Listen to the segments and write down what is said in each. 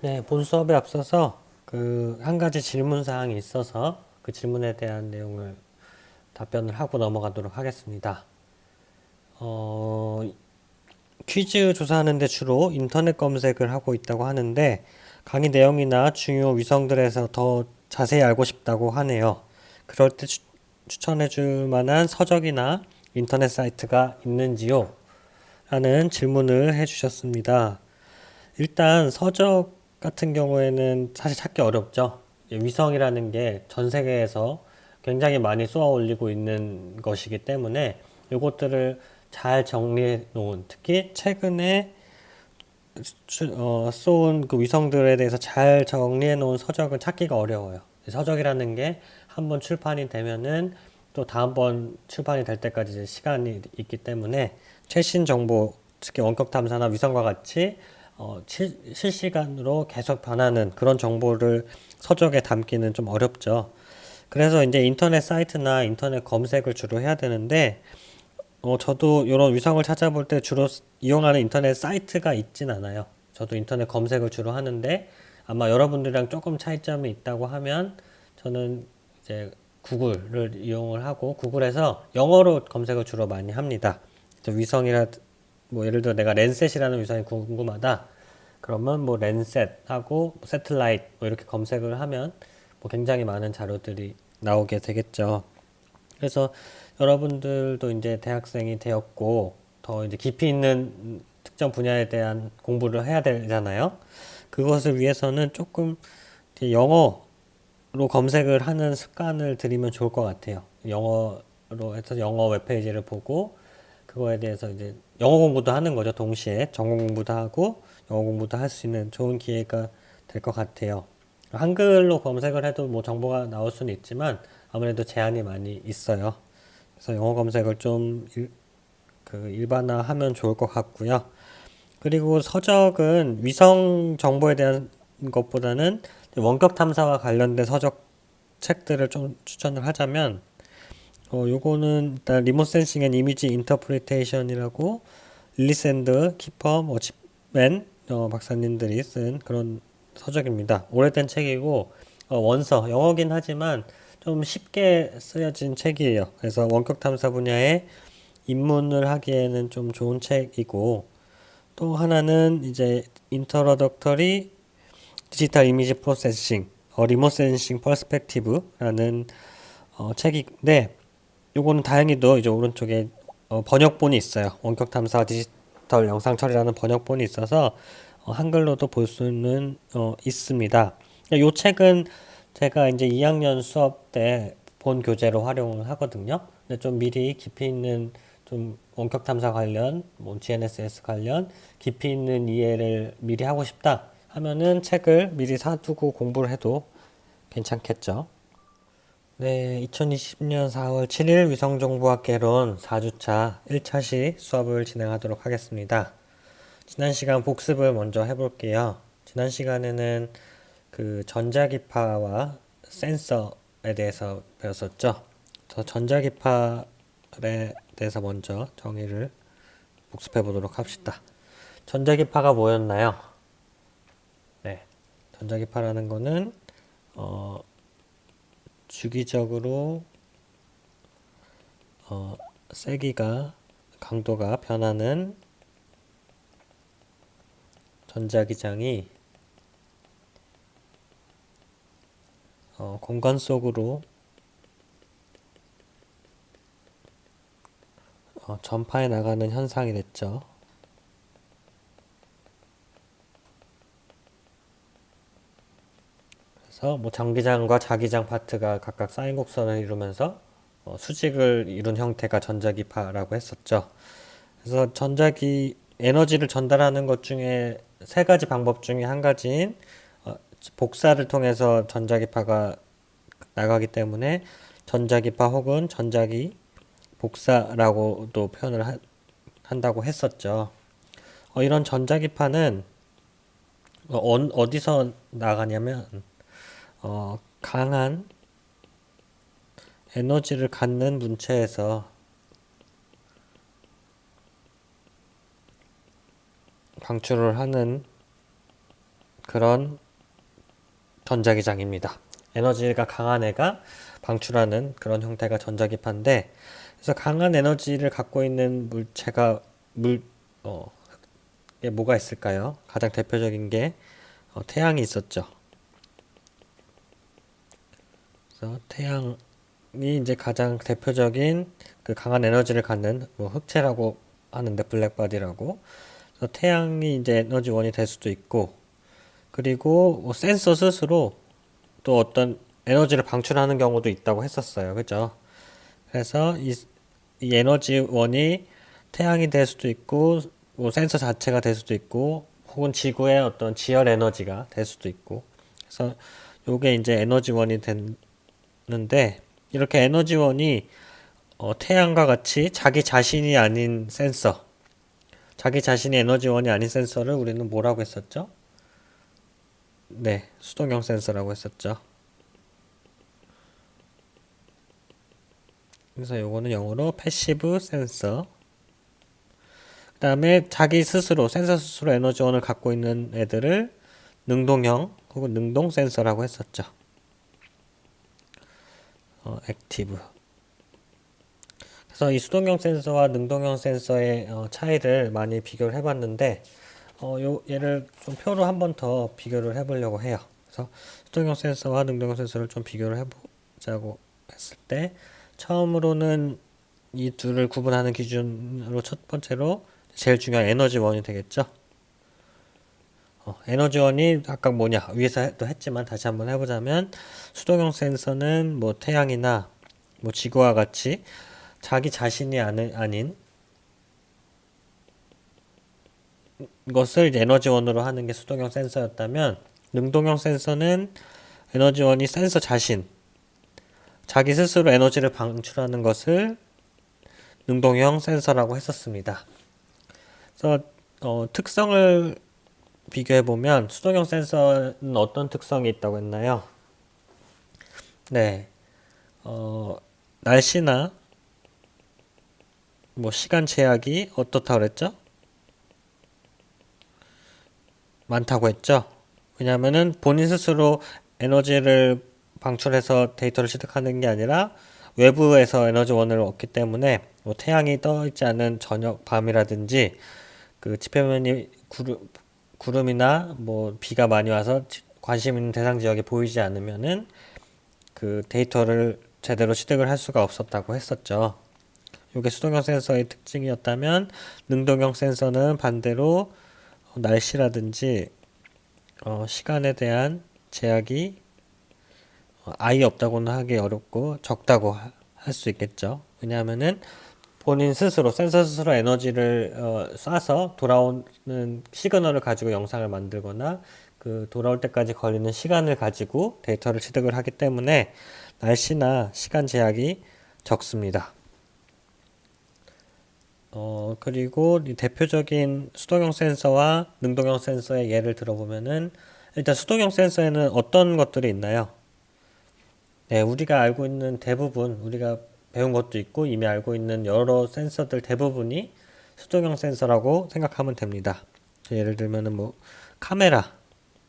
네, 본 수업에 앞서서 그 한 가지 질문 사항이 있어서 그 질문에 대한 내용을 답변을 하고 넘어가도록 하겠습니다. 어, 퀴즈 조사하는데 주로 인터넷 검색을 하고 있다고 하는데 강의 내용이나 중요 위성들에서 더 자세히 알고 싶다고 하네요. 그럴 때 추천해 줄 만한 서적이나 인터넷 사이트가 있는지요? 라는 질문을 해 주셨습니다. 일단 서적 같은 경우에는 사실 찾기 어렵죠. 위성이라는 게 전 세계에서 굉장히 많이 쏘아 올리고 있는 것이기 때문에 이것들을 잘 정리해 놓은, 특히 최근에 쏜 그 위성들에 대해서 잘 정리해 놓은 서적은 찾기가 어려워요. 서적이라는 게 한번 출판이 되면은 또 다음번 출판이 될 때까지 이제 시간이 있기 때문에 최신 정보, 특히 원격 탐사나 위성과 같이 실시간으로 계속 변하는 그런 정보를 서적에 담기는 좀 어렵죠. 그래서 이제 인터넷 사이트나 인터넷 검색을 주로 해야 되는데, 저도 이런 위성을 찾아볼 때 주로 이용하는 인터넷 사이트가 있진 않아요. 저도 인터넷 검색을 주로 하는데, 아마 여러분들이랑 조금 차이점이 있다고 하면, 저는 이제 구글을 이용을 하고, 구글에서 영어로 검색을 주로 많이 합니다. 위성이라, 뭐 예를 들어 내가 랜셋이라는 위성이 궁금하다. 그러면 뭐 랜셋하고 세틀라이트 뭐 이렇게 검색을 하면 뭐 굉장히 많은 자료들이 나오게 되겠죠. 그래서 여러분들도 이제 대학생이 되었고 더 이제 깊이 있는 특정 분야에 대한 공부를 해야 되잖아요. 그것을 위해서는 조금 영어로 검색을 하는 습관을 들이면 좋을 것 같아요. 영어로 해서 영어 웹페이지를 보고 그거에 대해서 이제 영어 공부도 하는 거죠. 동시에 전공 공부도 하고 영어 공부도 할 수 있는 좋은 기회가 될 것 같아요. 한글로 검색을 해도 뭐 정보가 나올 수는 있지만 아무래도 제한이 많이 있어요. 그래서 영어 검색을 좀 일반화하면 좋을 것 같고요. 그리고 서적은 위성 정보에 대한 것보다는 원격 탐사와 관련된 서적 책들을 좀 추천을 하자면 요거는 일단 리모트 센싱 앤 이미지 인터프리테이션이라고 릴리샌드, 키퍼, 워치맨 박사님들이 쓴 그런 서적입니다. 오래된 책이고 원서 영어긴 하지만 좀 쉽게 쓰여진 책이에요. 그래서 원격 탐사 분야에 입문을 하기에는 좀 좋은 책이고 또 하나는 이제 인트로덕터리 디지털 이미지 프로세싱, 리모트 센싱 퍼스펙티브라는 책인데 요거는 다행히도 이제 오른쪽에 번역본이 있어요. 원격 탐사 디지털 영상 처리라는 번역본이 있어서 한글로도 볼 수는 있습니다. 요 책은 제가 이제 2학년 수업 때 본 교재로 활용을 하거든요. 근데 좀 미리 깊이 있는 좀 원격 탐사 관련, 뭐 GNSS 관련 깊이 있는 이해를 미리 하고 싶다 하면은 책을 미리 사두고 공부를 해도 괜찮겠죠. 네, 2020년 4월 7일 위성정보학개론 4주차 1차시 수업을 진행하도록 하겠습니다. 지난 시간 복습을 먼저 해볼게요. 지난 시간에는 그 전자기파와 센서에 대해서 배웠었죠. 저 전자기파에 대해서 먼저 정의를 복습해 보도록 합시다. 전자기파가 뭐였나요? 네, 전자기파라는 거는 어, 주기적으로 세기가 강도가 변하는 전자기장이 공간 속으로 전파해 나가는 현상이 됐죠. 그래서 뭐 장기장과 자기장 파트가 각각 사인 곡선을 이루면서 수직을 이룬 형태가 전자기파라고 했었죠. 그래서 에너지를 전달하는 것 중에 세 가지 방법 중에 한 가지인 복사를 통해서 전자기파가 나가기 때문에 전자기파 혹은 전자기 복사라고도 한다고 했었죠. 이런 전자기파는 어디서 나가냐면 강한 에너지를 갖는 문체에서 방출을 하는 그런 전자기장입니다. 에너지가 강한 애가 방출하는 그런 형태가 전자기파인데, 그래서 강한 에너지를 갖고 있는 물체가 이게 뭐가 있을까요? 가장 대표적인 게 태양이 있었죠. 그래서 태양이 이제 가장 대표적인 그 강한 에너지를 갖는 뭐 흑체라고 하는데 블랙바디라고. 그래서 태양이 이제 에너지원이 될 수도 있고, 그리고 뭐 센서 스스로 또 어떤 에너지를 방출하는 경우도 있다고 했었어요. 그죠? 그래서 이 에너지원이 태양이 될 수도 있고, 뭐 센서 자체가 될 수도 있고, 혹은 지구의 어떤 지열 에너지가 될 수도 있고. 그래서 요게 이제 에너지원이 되는데, 이렇게 에너지원이 태양과 같이 자기 자신이 아닌 센서, 자기 자신이 에너지원이 아닌 센서를 우리는 뭐라고 했었죠? 네, 수동형 센서라고 했었죠. 그래서 요거는 영어로 패시브 센서. 그 다음에 자기 스스로, 센서 스스로 에너지원을 갖고 있는 애들을 능동형 혹은 능동 센서라고 했었죠. 액티브. 그래서 이 수동형 센서와 능동형 센서의 차이를 많이 비교를 해봤는데, 얘를 좀 표로 한 번 더 비교를 해보려고 해요. 그래서 수동형 센서와 능동형 센서를 좀 비교를 해보자고 했을 때, 처음으로는 이 둘을 구분하는 기준으로 첫 번째로 제일 중요한 에너지원이 되겠죠. 에너지원이 각각 뭐냐 위에서 또 했지만 다시 한번 해보자면 수동형 센서는 뭐 태양이나 뭐 지구와 같이 자기 자신이 아닌 것을 이제 에너지원으로 하는 게 수동형 센서였다면, 능동형 센서는 에너지원이 센서 자신, 자기 스스로 에너지를 방출하는 것을 능동형 센서라고 했었습니다. 그래서 특성을 비교해 보면 수동형 센서는 어떤 특성이 있다고 했나요? 네, 날씨나 뭐 시간 제약이 어떻다고 그랬죠? 많다고 했죠. 왜냐하면은 본인 스스로 에너지를 방출해서 데이터를 취득하는 게 아니라 외부에서 에너지원을 얻기 때문에 뭐 태양이 떠 있지 않은 저녁 밤이라든지 그 지표면이 구름이나 뭐 비가 많이 와서 관심 있는 대상 지역에 보이지 않으면은 그 데이터를 제대로 취득을 할 수가 없었다고 했었죠. 이게 수동형 센서의 특징이었다면, 능동형 센서는 반대로 날씨라든지 시간에 대한 제약이 아예 없다고는 하기 어렵고 적다고 할 수 있겠죠. 왜냐하면은 본인 스스로 센서 스스로 에너지를 쏴서 돌아오는 시그널을 가지고 영상을 만들거나 그 돌아올 때까지 걸리는 시간을 가지고 데이터를 취득을 하기 때문에 날씨나 시간 제약이 적습니다. 그리고 이 대표적인 수동형 센서와 능동형 센서의 예를 들어보면은, 일단 수동형 센서에는 어떤 것들이 있나요? 네, 우리가 알고 있는 대부분, 우리가 배운 것도 있고 이미 알고 있는 여러 센서들 대부분이 수동형 센서라고 생각하면 됩니다. 예를 들면은 뭐 카메라,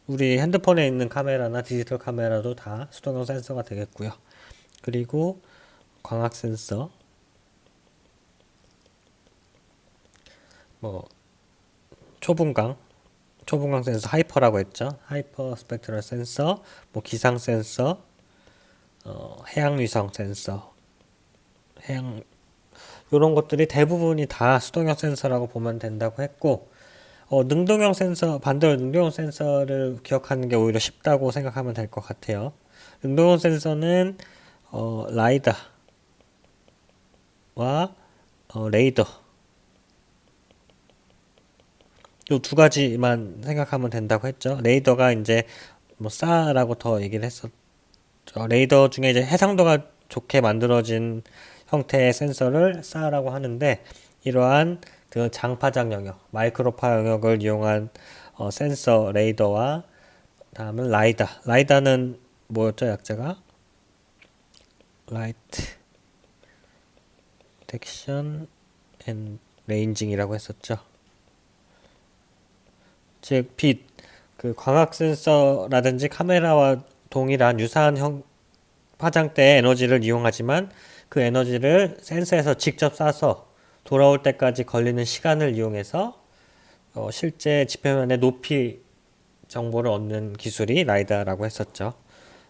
우리 핸드폰에 있는 카메라나 디지털 카메라도 다 수동형 센서가 되겠고요. 그리고 광학 센서, 뭐 초분광 센서 하이퍼라고 했죠. 하이퍼 스펙트럴 센서, 뭐 기상 센서, 해양 위성 센서, 해양 이런 것들이 대부분이 다 수동형 센서라고 보면 된다고 했고, 능동형 센서, 반대로 능동형 센서를 기억하는 게 오히려 쉽다고 생각하면 될 것 같아요. 능동형 센서는 라이다와 레이더 요 두 가지만 생각하면 된다고 했죠. 레이더가 이제 뭐 싸라고 더 얘기를 했었죠. 레이더 중에 이제 해상도가 좋게 만들어진 형태의 센서를 싸라고 하는데, 이러한 그 장파장 영역, 마이크로파 영역을 이용한 센서 레이더와 다음은 라이다. 라이다는 뭐였죠, 약자가? 라이트 딕션 앤 레인징이라고 했었죠. 즉 빛, 그 광학 센서라든지 카메라와 동일한 유사한 파장대의 에너지를 이용하지만 그 에너지를 센서에서 직접 쏴서 돌아올 때까지 걸리는 시간을 이용해서 실제 지표면의 높이 정보를 얻는 기술이 라이다라고 했었죠.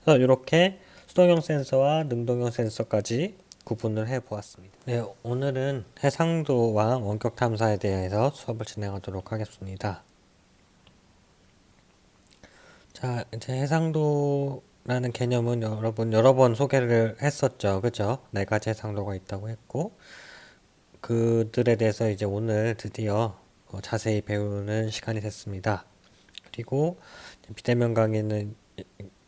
그래서 이렇게 수동형 센서와 능동형 센서까지 구분을 해 보았습니다. 네, 오늘은 해상도와 원격 탐사에 대해서 수업을 진행하도록 하겠습니다. 자, 이제 해상도라는 개념은 여러분 여러 번 소개를 했었죠. 그죠? 네 가지 해상도가 있다고 했고, 그들에 대해서 이제 오늘 드디어 자세히 배우는 시간이 됐습니다. 그리고 비대면 강의는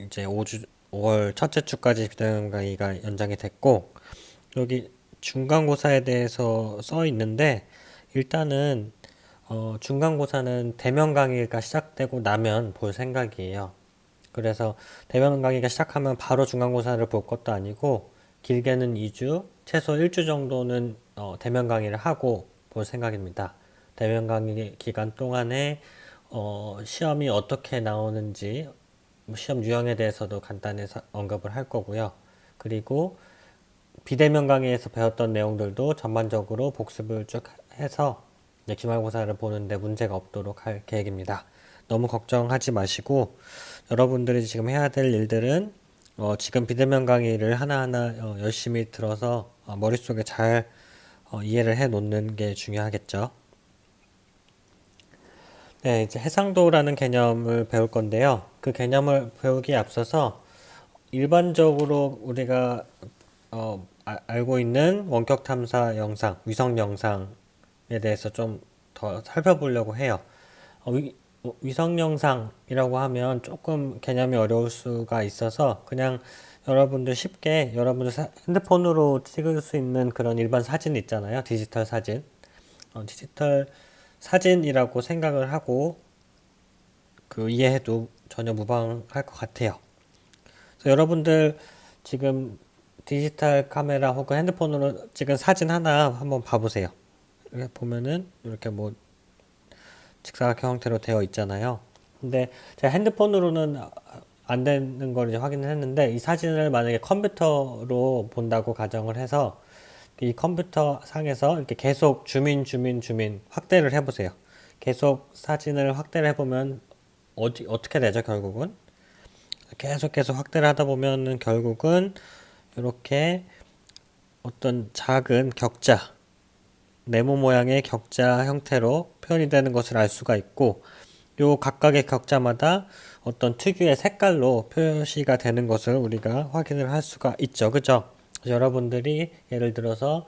이제 5월 첫째 주까지 비대면 강의가 연장이 됐고, 여기 중간고사에 대해서 써 있는데, 일단은 중간고사는 대면 강의가 시작되고 나면 볼 생각이에요. 그래서 대면 강의가 시작하면 바로 중간고사를 볼 것도 아니고 길게는 2주, 최소 1주 정도는 대면 강의를 하고 볼 생각입니다. 대면 강의 기간 동안에 시험이 어떻게 나오는지 시험 유형에 대해서도 간단히 언급을 할 거고요. 그리고 비대면 강의에서 배웠던 내용들도 전반적으로 복습을 쭉 해서 기말고사를 보는데 문제가 없도록 할 계획입니다. 너무 걱정하지 마시고 여러분들이 지금 해야 될 일들은 지금 비대면 강의를 하나하나 열심히 들어서 머릿속에 잘 이해를 해 놓는 게 중요하겠죠. 네, 이제 해상도라는 개념을 배울 건데요. 그 개념을 배우기에 앞서서 일반적으로 우리가 알고 있는 원격 탐사 영상, 위성 영상에 대해서 좀 더 살펴보려고 해요. 위성 영상이라고 하면 조금 개념이 어려울 수가 있어서 그냥 여러분들 쉽게 여러분들 핸드폰으로 찍을 수 있는 그런 일반 사진 있잖아요. 디지털 사진. 디지털 사진이라고 생각을 하고 그 이해해도 전혀 무방할 것 같아요. 그래서 여러분들 지금 디지털 카메라 혹은 핸드폰으로 찍은 사진 하나 한번 봐보세요. 이렇게 보면은 이렇게 뭐 직사각형 형태로 되어 있잖아요. 근데 제가 핸드폰으로는 안 되는 걸 이제 확인을 했는데 이 사진을 만약에 컴퓨터로 본다고 가정을 해서 이 컴퓨터 상에서 이렇게 계속 주민 확대를 해보세요. 계속 사진을 확대를 해보면 어떻게 되죠, 결국은? 계속 확대를 하다 보면은 결국은 이렇게 어떤 작은 격자, 네모 모양의 격자 형태로 표현이 되는 것을 알 수가 있고, 요 각각의 격자마다 어떤 특유의 색깔로 표시가 되는 것을 우리가 확인을 할 수가 있죠. 그죠? 여러분들이 예를 들어서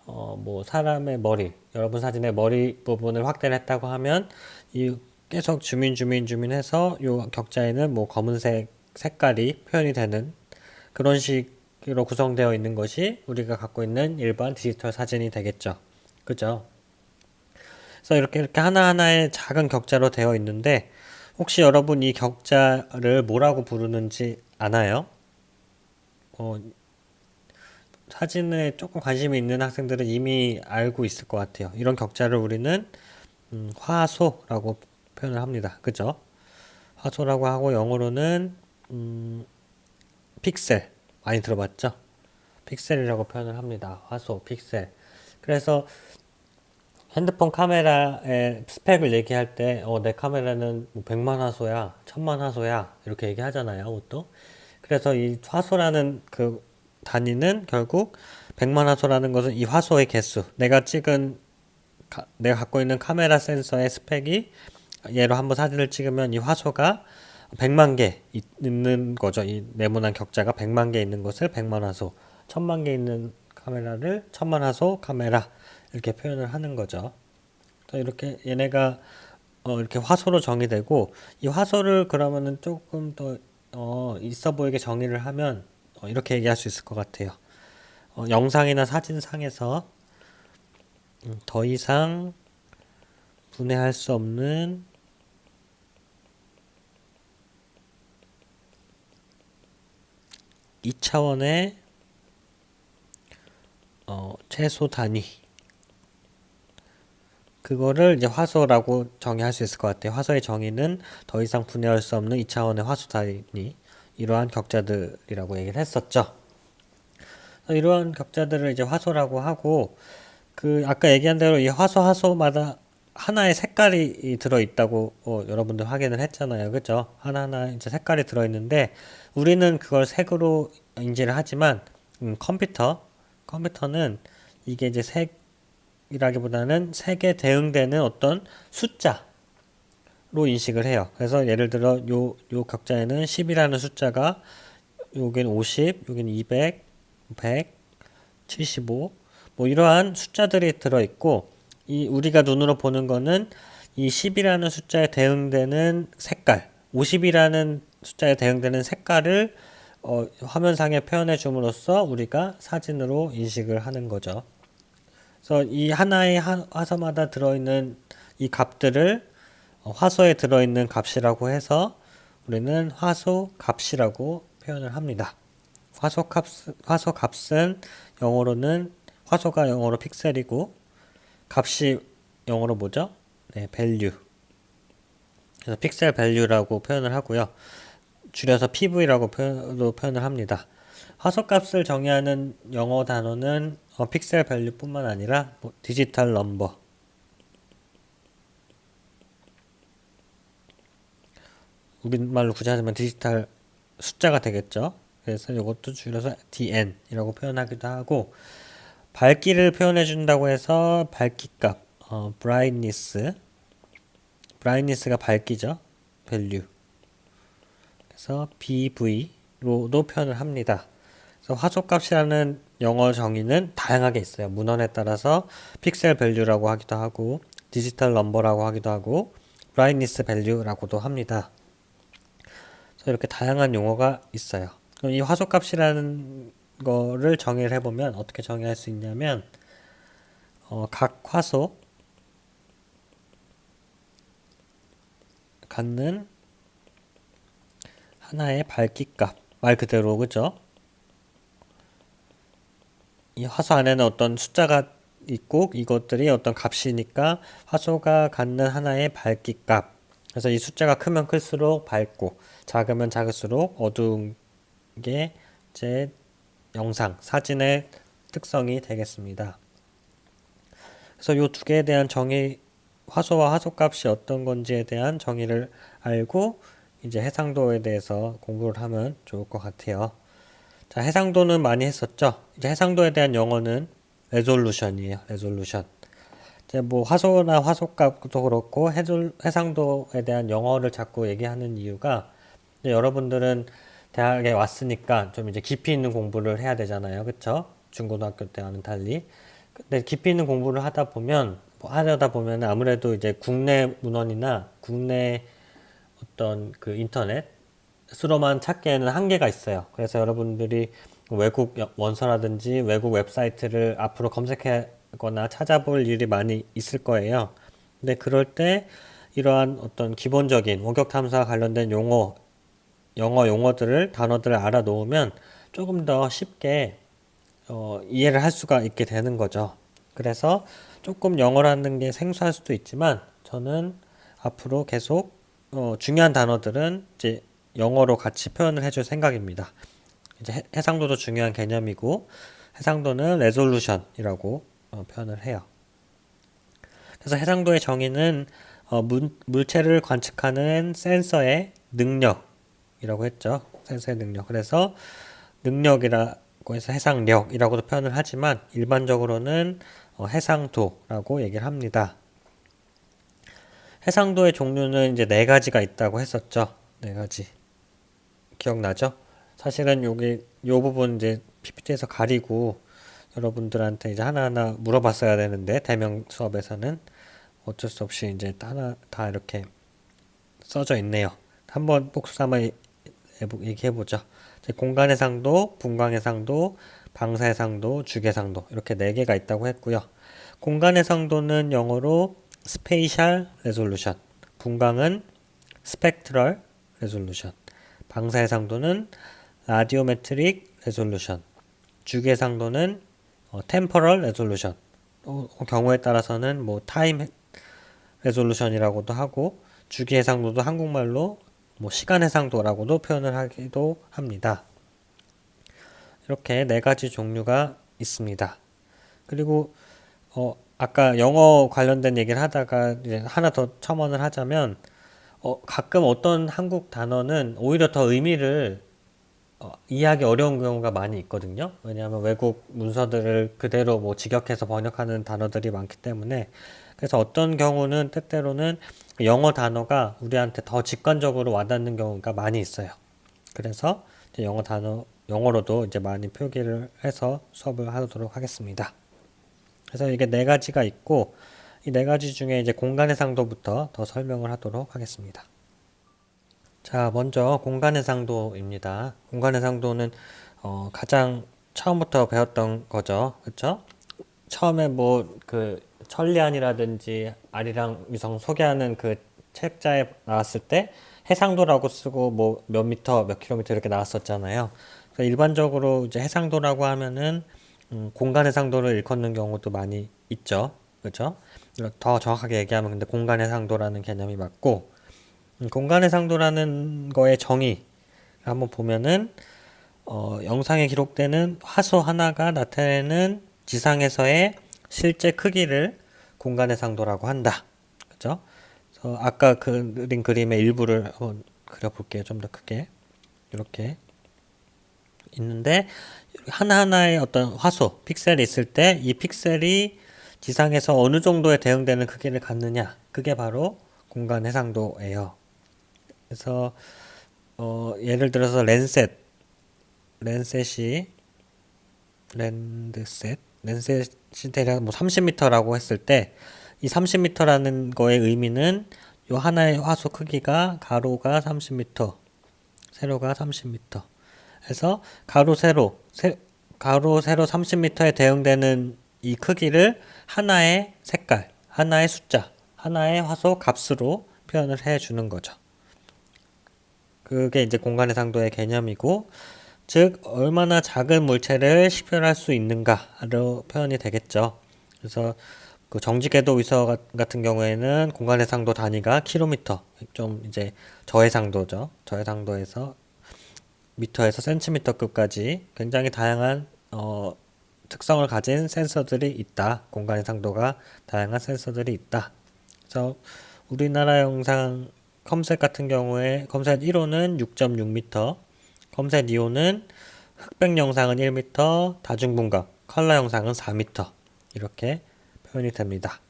뭐 사람의 머리, 여러분 사진의 머리 부분을 확대를 했다고 하면 이 계속 주민 해서 요 격자에는 뭐 검은색 색깔이 표현이 되는 그런 식으로 구성되어 있는 것이 우리가 갖고 있는 일반 디지털 사진이 되겠죠. 그죠? 그래서 이렇게 하나하나의 작은 격자로 되어 있는데 혹시 여러분 이 격자를 뭐라고 부르는지 아나요? 어, 사진에 조금 관심이 있는 학생들은 이미 알고 있을 것 같아요. 이런 격자를 우리는 화소라고 표현을 합니다. 그죠? 화소라고 하고 영어로는 픽셀 많이 들어봤죠? 픽셀이라고 표현을 합니다. 화소, 픽셀. 그래서 핸드폰 카메라의 스펙을 얘기할 때, 내 카메라는 뭐 100만 화소야, 1000만 화소야, 이렇게 얘기하잖아요, 보통. 그래서 이 화소라는 그 단위는 결국 100만 화소라는 것은 이 화소의 개수, 내가 갖고 있는 카메라 센서의 스펙이 얘로 한번 사진을 찍으면 이 화소가 100만 개 있는 거죠. 이 네모난 격자가 100만 개 있는 것을 100만 화소, 1000만 개 있는 카메라를 1000만 화소 카메라 이렇게 표현을 하는 거죠. 이렇게 얘네가 이렇게 화소로 정의되고 이 화소를 그러면은 조금 더 있어 보이게 정의를 하면 이렇게 얘기할 수 있을 것 같아요. 영상이나 사진상에서 더 이상 분해할 수 없는 이차원의 최소 단위 그거를 이제 화소라고 정의할 수 있을 것 같아요. 화소의 정의는 더 이상 분해할 수 없는 2차원의 화소 단위, 이러한 격자들이라고 얘기를 했었죠. 이러한 격자들을 이제 화소라고 하고, 그 아까 얘기한 대로 이 화소마다 하나의 색깔이 들어 있다고 여러분들 확인을 했잖아요. 그죠? 하나하나 이제 색깔이 들어 있는데 우리는 그걸 색으로 인지를 하지만 컴퓨터는 이게 이제 색이라기보다는 색에 대응되는 어떤 숫자로 인식을 해요. 그래서 예를 들어 요 격자에는 10이라는 숫자가, 여기는 50, 여기는 200, 100, 75, 뭐 이러한 숫자들이 들어있고, 이 우리가 눈으로 보는 거는 이 10이라는 숫자에 대응되는 색깔, 50이라는 숫자에 대응되는 색깔을 화면상에 표현해 줌으로써 우리가 사진으로 인식을 하는 거죠. 그래서 이 하나의 화소마다 들어있는 이 값들을 화소에 들어있는 값이라고 해서 우리는 화소 값이라고 표현을 합니다. 화소 값은 영어로는, 화소가 영어로 픽셀이고 값이 영어로 뭐죠? 네, value. 그래서 픽셀 value라고 표현을 하고요. 줄여서 PV라고 표현을 합니다. 화소 값을 정의하는 영어 단어는 픽셀 밸류 뿐만 아니라 디지털 넘버, 우리말로 굳이 하자면 디지털 숫자가 되겠죠. 그래서 이것도 줄여서 DN이라고 표현하기도 하고, 밝기를 표현해 준다고 해서 밝기값, brightness가 밝기죠. value. 그래서 BV로도 표현을 합니다. 그래서 화소값이라는 영어 정의는 다양하게 있어요. 문헌에 따라서 픽셀 밸류라고 하기도 하고, 디지털 넘버라고 하기도 하고, 브라이트니스 밸류라고도 합니다. 그래서 이렇게 다양한 용어가 있어요. 그럼 이 화소값이라는 거를 정의를 해보면 어떻게 정의할 수 있냐면, 각 화소 갖는 하나의 밝기값, 말 그대로, 그죠? 이 화소 안에는 어떤 숫자가 있고 이것들이 어떤 값이니까 화소가 갖는 하나의 밝기값. 그래서 이 숫자가 크면 클수록 밝고 작으면 작을수록 어두운 게 제 사진의 특성이 되겠습니다. 그래서 이 두 개에 대한 정의, 화소와 화소값이 어떤 건지에 대한 정의를 알고 이제 해상도에 대해서 공부를 하면 좋을 것 같아요. 자, 해상도는 많이 했었죠. 이제 해상도에 대한 영어는 레졸루션이에요. 레졸루션. 이제 뭐 화소나 화소값도 그렇고 해상도에 대한 영어를 자꾸 얘기하는 이유가, 이제 여러분들은 대학에 왔으니까 좀 이제 깊이 있는 공부를 해야 되잖아요. 그쵸? 중고등학교 때와는 달리. 근데 깊이 있는 공부를 하려다 보면 아무래도 이제 국내 문헌이나 국내 어떤 그 인터넷으로만 찾기에는 한계가 있어요. 그래서 여러분들이 외국 원서라든지 외국 웹사이트를 앞으로 검색하거나 찾아볼 일이 많이 있을 거예요. 근데 그럴 때 이러한 어떤 기본적인 원격 탐사와 관련된 영어 용어들을, 단어들을 알아놓으면 조금 더 쉽게 이해를 할 수가 있게 되는 거죠. 그래서 조금 영어라는 게 생소할 수도 있지만 저는 앞으로 계속 중요한 단어들은 이제 영어로 같이 표현을 해줄 생각입니다. 이제 해상도도 중요한 개념이고, 해상도는 레졸루션이라고 표현을 해요. 그래서 해상도의 정의는 물체를 관측하는 센서의 능력이라고 했죠. 센서의 능력. 그래서 능력이라고 해서 해상력이라고도 표현을 하지만 일반적으로는 해상도라고 얘기를 합니다. 해상도의 종류는 이제 네 가지가 있다고 했었죠. 네 가지. 기억나죠? 사실은 요 부분 이제 PPT에서 가리고 여러분들한테 이제 하나하나 물어봤어야 되는데, 대면 수업에서는 어쩔 수 없이 이제 하나 다 이렇게 써져 있네요. 한번 복수 삼아 얘기해보죠. 공간 해상도, 분광 해상도, 방사 해상도, 주기 해상도, 이렇게 네 개가 있다고 했고요. 공간 해상도는 영어로 스페이셜 레졸루션, 분광은 스펙트럴 레졸루션, 방사 해상도는 라디오메트릭 레졸루션, 주기 해상도는 템퍼럴 레졸루션, 경우에 따라서는 뭐 타임 레졸루션이라고도 하고 주기 해상도도 한국말로 뭐 시간 해상도라고도 표현을 하기도 합니다. 이렇게 네 가지 종류가 있습니다. 그리고 아까 영어 관련된 얘기를 하다가 이제 하나 더 첨언을 하자면 가끔 어떤 한국 단어는 오히려 더 의미를 이해하기 어려운 경우가 많이 있거든요. 왜냐하면 외국 문서들을 그대로 뭐 직역해서 번역하는 단어들이 많기 때문에 그래서 어떤 경우는 때때로는 영어 단어가 우리한테 더 직관적으로 와닿는 경우가 많이 있어요. 그래서 이제 영어로도 이제 많이 표기를 해서 수업을 하도록 하겠습니다. 그래서 이게 네 가지가 있고 이 네 가지 중에 이제 공간의 상도부터 더 설명을 하도록 하겠습니다. 자, 먼저 공간의 상도입니다. 공간의 상도는 가장 처음부터 배웠던 거죠. 그쵸? 처음에 뭐 그 천리안이라든지 아리랑 위성 소개하는 그 책자에 나왔을 때 해상도라고 쓰고 뭐 몇 미터, 몇 킬로미터 이렇게 나왔었잖아요. 그래서 일반적으로 이제 해상도라고 하면은 공간 해상도를 일컫는 경우도 많이 있죠. 그렇죠? 더 정확하게 얘기하면 근데 공간 해상도라는 개념이 맞고 공간 해상도라는 거의 정의 한번 보면은 영상에 기록되는 화소 하나가 나타내는 지상에서의 실제 크기를 공간 해상도라고 한다. 그죠? 그래서 아까 그린 그림의 일부를 한번 그려볼게요. 좀 더 크게. 이렇게 있는데 하나하나의 어떤 화소, 픽셀이 있을 때 이 픽셀이 지상에서 어느 정도에 대응되는 크기를 갖느냐. 그게 바로 공간 해상도예요. 그래서 예를 들어서 랜셋이 랜셋이 대략 뭐 30m라고 했을 때 이 30m라는 거의 의미는 요 하나의 화소 크기가 가로가 30m, 세로가 30m. 해서 가로 세로 30m에 대응되는 이 크기를 하나의 색깔, 하나의 숫자, 하나의 화소 값으로 표현을 해 주는 거죠. 그게 이제 공간의 상도의 개념이고, 즉 얼마나 작은 물체를 식별할 수 있는가로 표현이 되겠죠. 그래서 그 정지궤도 위성 같은 경우에는 공간의 상도 단위가 킬로미터, 좀 이제 저해상도죠. 저해상도에서 미터에서 센티미터급까지 굉장히 다양한 특성을 가진 센서들이 있다. 공간의 상도가 다양한 센서들이 있다. 그래서 우리나라 영상 컴셋 같은 경우에 컴셋 1호는 6.6m, 컴셋 2호는 흑백 영상은 1m, 다중분각, 컬러 영상은 4m 이렇게 표현이 됩니다.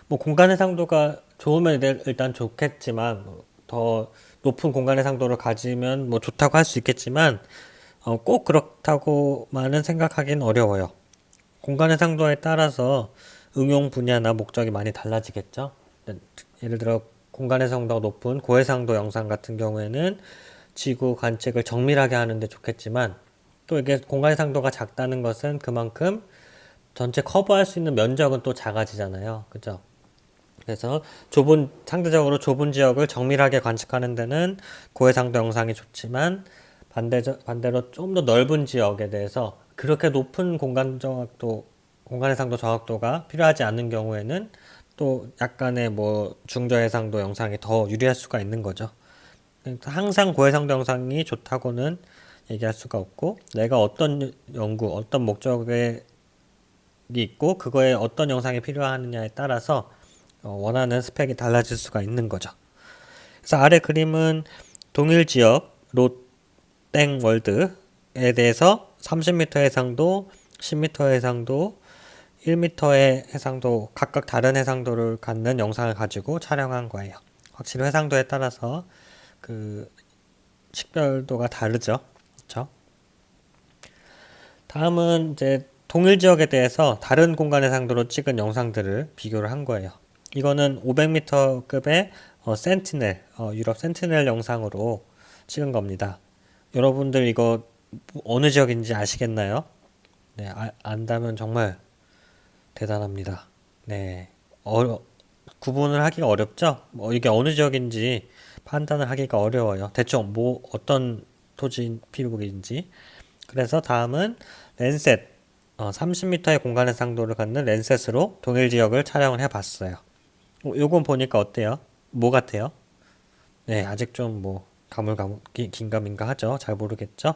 뭐 공간 해상도가 좋으면 일단 좋겠지만 더 높은 공간 해상도를 가지면 뭐 좋다고 할 수 있겠지만 꼭 그렇다고만은 생각하기는 어려워요. 공간 해상도에 따라서 응용 분야나 목적이 많이 달라지겠죠. 예를 들어 공간 해상도가 높은 고해상도 영상 같은 경우에는 지구 관측을 정밀하게 하는데 좋겠지만 또 이게 공간 해상도가 작다는 것은 그만큼 전체 커버할 수 있는 면적은 또 작아지잖아요. 그죠? 그래서 상대적으로 좁은 지역을 정밀하게 관측하는 데는 고해상도 영상이 좋지만 반대로 좀 더 넓은 지역에 대해서 그렇게 높은 공간 해상도 정확도가 필요하지 않는 경우에는 또 약간의 뭐 중저해상도 영상이 더 유리할 수가 있는 거죠. 그러니까 항상 고해상도 영상이 좋다고는 얘기할 수가 없고 내가 어떤 어떤 목적이 있고 그거에 어떤 영상이 필요하느냐에 따라서 원하는 스펙이 달라질 수가 있는 거죠. 그래서 아래 그림은 동일 지역 롯땡 월드에 대해서 30m 해상도, 10m 해상도, 1m의 해상도 각각 다른 해상도를 갖는 영상을 가지고 촬영한 거예요. 확실히 해상도에 따라서 그 식별도가 다르죠. 그렇죠? 다음은 이제 동일 지역에 대해서 다른 공간 해상도로 찍은 영상들을 비교를 한 거예요. 이거는 500m급의 센티넬, 유럽 센티넬 영상으로 찍은 겁니다. 여러분들 이거 어느 지역인지 아시겠나요? 네, 안다면 정말 대단합니다. 네, 구분을 하기가 어렵죠? 이게 어느 지역인지 판단을 하기가 어려워요. 대충 뭐 어떤 토지 피부인지. 그래서 다음은 랜셋, 30m의 공간 해상도를 갖는 랜셋으로 동일 지역을 촬영을 해봤어요. 요건 보니까 어때요? 뭐 같아요? 네, 아직 좀 뭐 긴가민가 하죠. 잘 모르겠죠?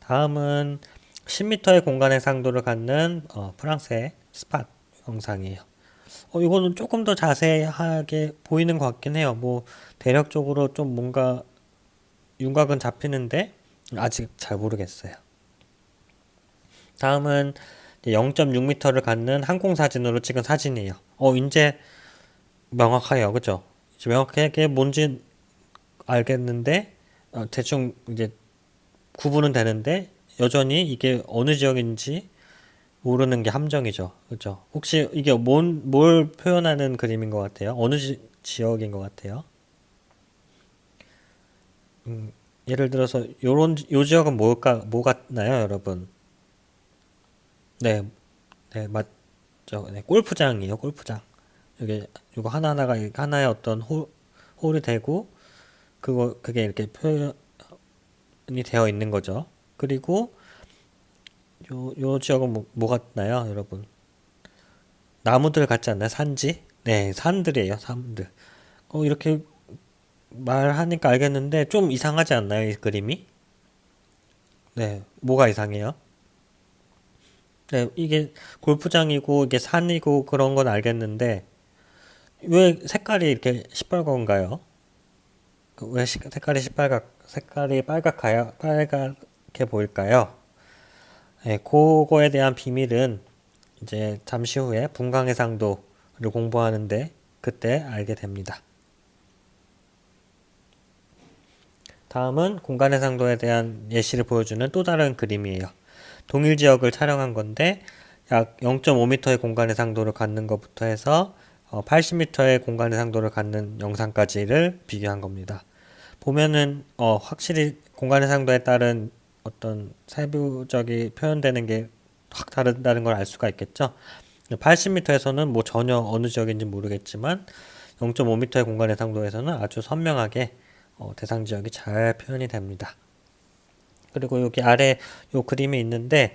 다음은 10m의 공간의 상도를 갖는 프랑스의 스팟 영상이에요. 이거는 조금 더 자세하게 보이는 것 같긴 해요. 뭐 대략적으로 좀 뭔가 윤곽은 잡히는데 아직 잘 모르겠어요. 다음은 0.6m를 갖는 항공 사진으로 찍은 사진이에요. 이제 명확해요. 그죠? 이제 명확하게 뭔지 알겠는데 대충 이제 구분은 되는데 여전히 이게 어느 지역인지 모르는 게 함정이죠. 그죠? 혹시 이게 뭘 표현하는 그림인 것 같아요? 어느 지역인 것 같아요? 예를 들어서 요 지역은 뭐 같나요, 여러분? 네, 네, 맞죠. 네, 골프장이에요, 골프장. 이게 이거 하나하나가 하나의 어떤 홀이 되고 그게 이렇게 표현이 되어 있는 거죠. 그리고 요 지역은 뭐 같나요, 여러분? 나무들 같지 않나요? 산지? 네, 산들이에요, 산들. 이렇게 말하니까 알겠는데 좀 이상하지 않나요, 이 그림이? 네, 뭐가 이상해요? 네, 이게 골프장이고 이게 산이고 그런 건 알겠는데 왜 색깔이 이렇게 시뻘건가요? 왜 색깔이 빨갛게 보일까요? 네, 그거에 대한 비밀은 이제 잠시 후에 분광해상도를 공부하는데 그때 알게 됩니다. 다음은 공간해상도에 대한 예시를 보여주는 또 다른 그림이에요. 동일 지역을 촬영한 건데 약 0.5m의 공간해상도를 갖는 것부터 해서 80m의 공간해상도를 갖는 영상까지를 비교한 겁니다. 보면은 확실히 공간해상도에 따른 어떤 세부적이 표현되는 게 확 다르다는 걸 알 수가 있겠죠. 80m에서는 뭐 전혀 어느 지역인지 모르겠지만 0.5m의 공간해상도에서는 아주 선명하게 대상 지역이 잘 표현이 됩니다. 그리고 여기 아래 요 그림이 있는데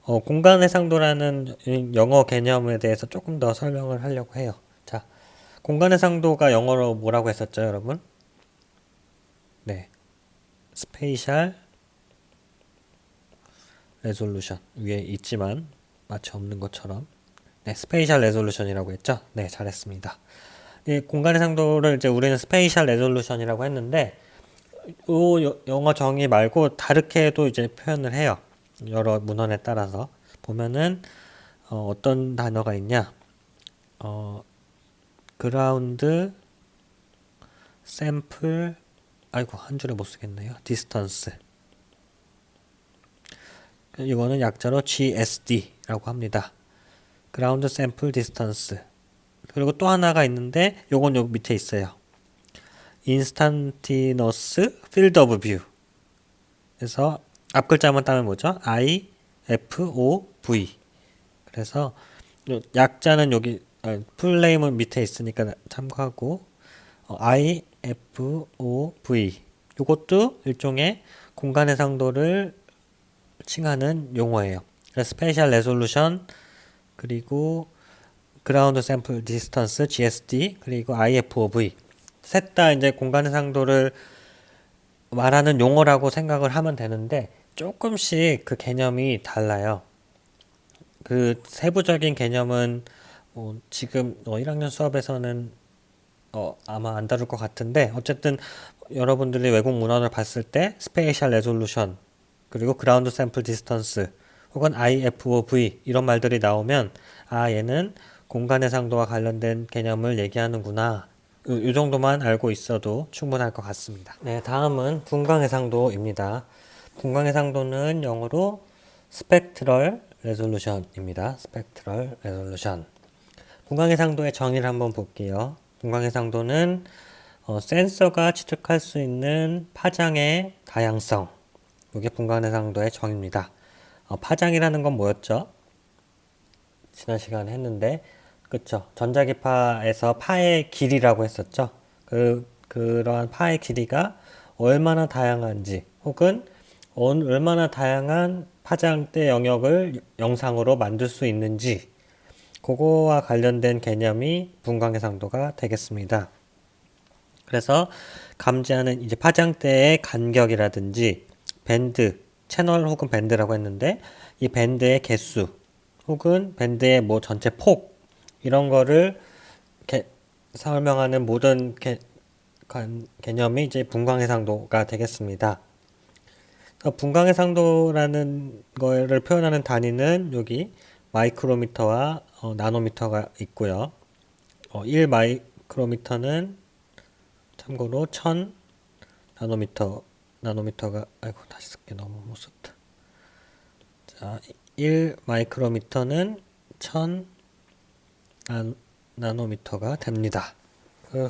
공간해상도라는 영어 개념에 대해서 조금 더 설명을 하려고 해요. 자, 공간해상도가 영어로 뭐라고 했었죠, 여러분? 네, 스페이셜 레솔루션 위에 있지만 마치 없는 것처럼 네, 스페이셜 레솔루션이라고 했죠? 네, 잘했습니다. 이 공간해상도를 이제 우리는 스페이셜 레솔루션이라고 했는데 이 영어 정의 말고 다르게도 이제 표현을 해요. 여러 문헌에 따라서 보면은 떤 단어가 있냐? 그라운드 샘플 아이고 한 줄에 못 쓰겠네요. 디스턴스 이거는 약자로 GSD라고 합니다. 그라운드 샘플 디스턴스 그리고 또 하나가 있는데 요건 여기 밑에 있어요. 인스탄티너스 필드 오브 뷰 그래서 앞 글자만 따면 뭐죠? IFOV 그래서 약자는 여기 풀네임은 밑에 있으니까 참고하고 IFOV 이것도 일종의 공간 해상도를 칭하는 용어예요. 스페셜 레솔루션 그리고 그라운드 샘플 디스턴스 GSD 그리고 IFOV 셋 다 이제 공간 해상도를 말하는 용어라고 생각을 하면 되는데 조금씩 그 개념이 달라요. 그 세부적인 개념은 지금 1학년 수업에서는 아마 안 다룰 것 같은데 어쨌든 여러분들이 외국 문헌을 봤을 때 스페이셜 레솔루션 그리고 그라운드 샘플 디스턴스 혹은 IFOV 이런 말들이 나오면 얘는 공간 해상도와 관련된 개념을 얘기하는구나. 이 정도만 알고 있어도 충분할 것 같습니다. 네, 다음은 분광해상도입니다. 분광해상도는 영어로 스펙트럴 레솔루션입니다. 스펙트럴 레솔루션. 분광해상도의 정의를 한번 볼게요. 분광해상도는 센서가 취득할 수 있는 파장의 다양성. 이게 분광해상도의 정의입니다. 파장이라는 건 뭐였죠? 지난 시간에 했는데 그쵸. 전자기파에서 파의 길이라고 했었죠. 그러한 파의 길이가 얼마나 다양한지 혹은 얼마나 다양한 파장대 영역을 영상으로 만들 수 있는지 그거와 관련된 개념이 분광해상도가 되겠습니다. 그래서 감지하는 이제 파장대의 간격이라든지 밴드, 채널 혹은 밴드라고 했는데 이 밴드의 개수 혹은 밴드의 뭐 전체 폭 이런 거를 설명하는 모든 개념이 이제 분광해상도가 되겠습니다. 분광해상도라는 거를 표현하는 단위는 여기 마이크로미터와 나노미터가 있고요. 1 마이크로미터는 참고로 1000 나노미터가 아이고 다시 쓸게 너무 못 썼다. 자, 1 마이크로미터는 1000 나노미터가 됩니다.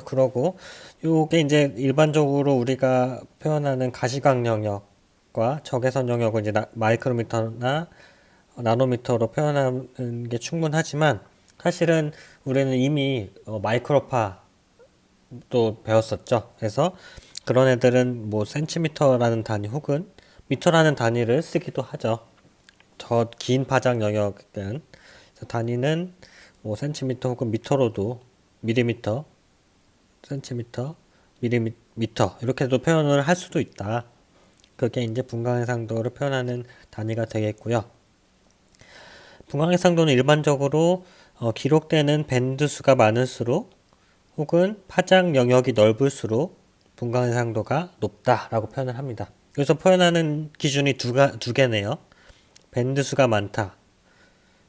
그러고 요게 이제 일반적으로 우리가 표현하는 가시광 영역과 적외선 영역을 이제 마이크로미터나 나노미터로 표현하는 게 충분하지만 사실은 우리는 이미 마이크로파도 배웠었죠. 그래서 그런 애들은 뭐 센티미터라는 단위 혹은 미터라는 단위를 쓰기도 하죠. 더 긴 파장 영역은 단위는 뭐 센티미터 혹은 미터로도 밀리미터, 센티미터, 밀리미터 이렇게도 표현을 할 수도 있다. 그게 이제 분광해상도를 표현하는 단위가 되겠고요. 분광해상도는 일반적으로 기록되는 밴드 수가 많을수록 혹은 파장 영역이 넓을수록 분광해상도가 높다라고 표현을 합니다. 여기서 표현하는 기준이 두 개네요. 밴드 수가 많다.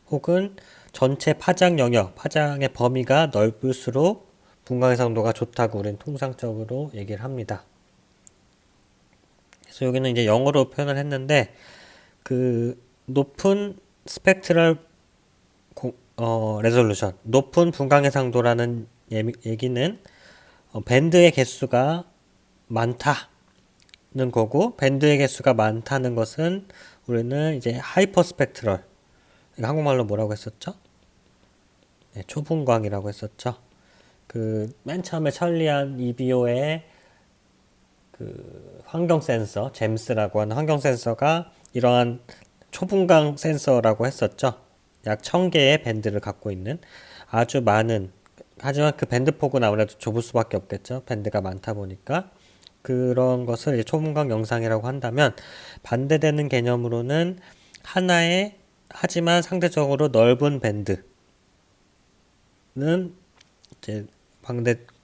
혹은 전체 파장 영역, 파장의 범위가 넓을수록 분광해상도가 좋다고 우리는 통상적으로 얘기를 합니다. 그래서 여기는 이제 영어로 표현을 했는데 그 높은 스펙트럴 레졸루션, 높은 분광해상도라는 얘기는 밴드의 개수가 많다는 거고 밴드의 개수가 많다는 것은 우리는 이제 하이퍼 스펙트럴 한국말로 뭐라고 했었죠? 네, 초분광이라고 했었죠. 그 맨 처음에 천리안 EBO의 그 환경 센서, 잼스라고 하는 환경 센서가 이러한 초분광 센서라고 했었죠. 약 1000개의 밴드를 갖고 있는 아주 많은, 하지만 그 밴드 폭은 아무래도 좁을 수밖에 없겠죠. 밴드가 많다 보니까. 그런 것을 이제 초분광 영상이라고 한다면 반대되는 개념으로는 하나의 하지만 상대적으로 넓은 밴드는 이제